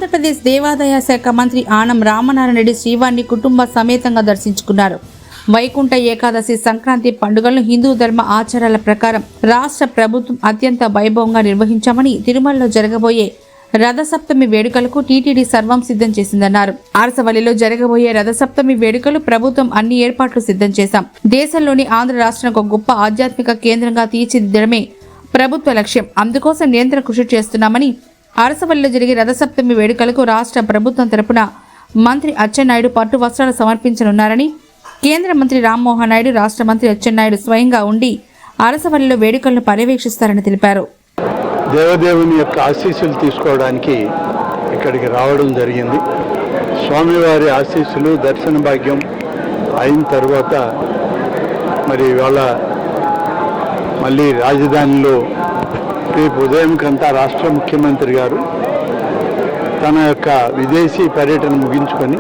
ఆంధ్రప్రదేశ్ దేవాదాయ శాఖ మంత్రి ఆనం రామనారాయణ రెడ్డి శ్రీవారిని కుటుంబ సమేతంగా దర్శించుకున్నారు. వైకుంఠ ఏకాదశి సంక్రాంతి పండుగలను హిందూ ధర్మ ఆచారాల ప్రకారం రాష్ట్ర ప్రభుత్వం అత్యంత వైభవంగా నిర్వహించామని, తిరుమలలో జరగబోయే రథసప్తమి వేడుకలకు టీటీడీ సర్వం సిద్ధం చేసిందన్నారు. అరసవల్లిలో జరగబోయే రథసప్తమి వేడుకలు ప్రభుత్వం అన్ని ఏర్పాట్లు సిద్ధం చేశాం. దేశంలోని ఆంధ్ర రాష్ట్రానికి ఒక గొప్ప ఆధ్యాత్మిక కేంద్రంగా తీర్చిదిద్దడమే ప్రభుత్వ లక్ష్యం. అందుకోసం నిరంతర కృషి చేస్తున్నామని, అరసవల్లిలో జరిగే రథసప్తమి వేడుకలకు రాష్ట్ర ప్రభుత్వం తరపున మంత్రి అచ్చెన్నాయుడు పట్టు వస్త్రాలు సమర్పించనున్నారని, కేంద్ర మంత్రి రామ్మోహన్ నాయుడు, రాష్ట్ర మంత్రి అచ్చెన్నాయుడు స్వయంగా ఉండి అరసవల్లిలో వేడుకలను పర్యవేక్షిస్తారని తెలిపారు. దేవదేవుని యొక్క ఆశీస్సులు తీసుకోవడానికి ఇక్కడికి రావడం జరిగింది. స్వామివారి ఆశీస్సులు దర్శన భాగ్యం అయిన తర్వాత మరి ఇవాళ మళ్ళీ రాజధానిలో రేపు ఉదయంకంతా రాష్ట్ర ముఖ్యమంత్రి గారు తన యొక్క విదేశీ పర్యటన ముగించుకొని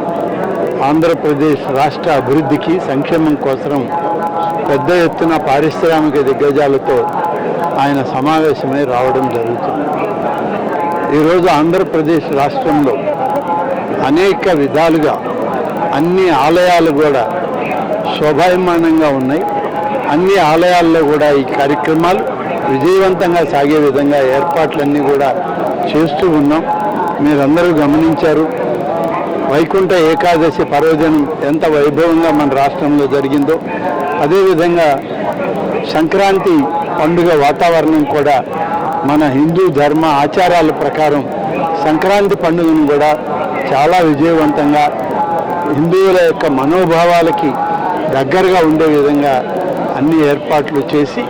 ఆంధ్రప్రదేశ్ రాష్ట్ర అభివృద్ధికి, సంక్షేమం కోసం పెద్ద ఎత్తున పారిశ్రామిక దిగ్గజాలతో ఆయన సమావేశమై రావడం జరుగుతుంది. ఈరోజు ఆంధ్రప్రదేశ్ రాష్ట్రంలో అనేక విధాలుగా అన్ని ఆలయాలు కూడా శోభాయమానంగా ఉన్నాయి. అన్ని ఆలయాల్లో కూడా ఈ కార్యక్రమాలు విజయవంతంగా సాగే విధంగా ఏర్పాట్లన్నీ కూడా చేస్తూ ఉన్నాం. మీరందరూ గమనించారు, వైకుంఠ ఏకాదశి పర్వదినం ఎంత వైభవంగా మన రాష్ట్రంలో జరిగిందో, అదేవిధంగా సంక్రాంతి పండుగ వాతావరణం కూడా మన హిందూ ధర్మ ఆచారాల ప్రకారం సంక్రాంతి పండుగను కూడా చాలా విజయవంతంగా హిందువుల యొక్క మనోభావాలకి దగ్గరగా ఉండే విధంగా అన్ని ఏర్పాట్లు చేసి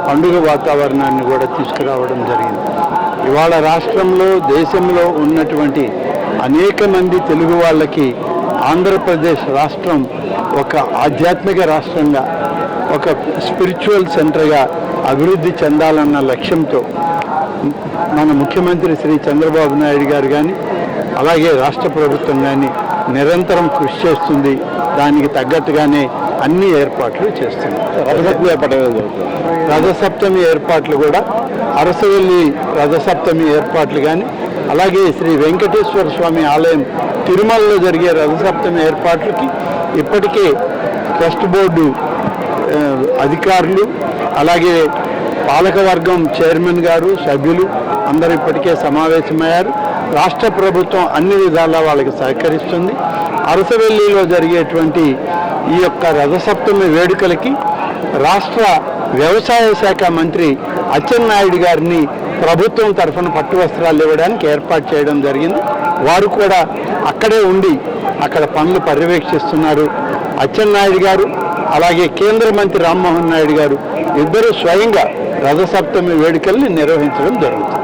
పండుగ వాతావరణాన్ని కూడా తీసుకురావడం జరిగింది. ఇవాళ రాష్ట్రంలో, దేశంలో ఉన్నటువంటి అనేక మంది తెలుగు వాళ్ళకి ఆంధ్రప్రదేశ్ రాష్ట్రం ఒక ఆధ్యాత్మిక రాష్ట్రంగా, ఒక స్పిరిచువల్ సెంటర్గా అభివృద్ధి చెందాలన్న లక్ష్యంతో మన ముఖ్యమంత్రి శ్రీ చంద్రబాబు నాయుడు గారు కానీ, అలాగే రాష్ట్ర ప్రభుత్వం కానీ నిరంతరం కృషి చేస్తుంది. దానికి తగ్గట్టుగానే అన్ని ఏర్పాట్లు చేస్తుంది. రథసప్తమి ఏర్పాట్లు కూడా, అరసవల్లి రథసప్తమి ఏర్పాట్లు కానీ, అలాగే శ్రీ వెంకటేశ్వర స్వామి ఆలయం తిరుమలలో జరిగే రథసప్తమి ఏర్పాట్లకి ఇప్పటికే ట్రస్ట్ బోర్డు అధికారులు, అలాగే పాలకవర్గం చైర్మన్ గారు, సభ్యులు అందరూ ఇప్పటికే సమావేశమయ్యారు. రాష్ట్ర ప్రభుత్వం అన్ని విధాలా వాళ్ళకి సహకరిస్తుంది. అరసవల్లిలో జరిగేటువంటి ఈ యొక్క రథసప్తమి వేడుకలకి రాష్ట్ర వ్యవసాయ శాఖ మంత్రి అచ్చెన్నాయుడు గారిని ప్రభుత్వం తరఫున పట్టు వస్త్రాలు ఇవ్వడానికి ఏర్పాటు చేయడం జరిగింది. వారు కూడా అక్కడే ఉండి అక్కడ పనులు పర్యవేక్షిస్తున్నారు. అచ్చెన్నాయుడు గారు, అలాగే కేంద్ర మంత్రి రామ్మోహన్ నాయుడు గారు ఇద్దరు స్వయంగా రథసప్తమి వేడుకల్ని నిర్వహించడం జరుగుతుంది.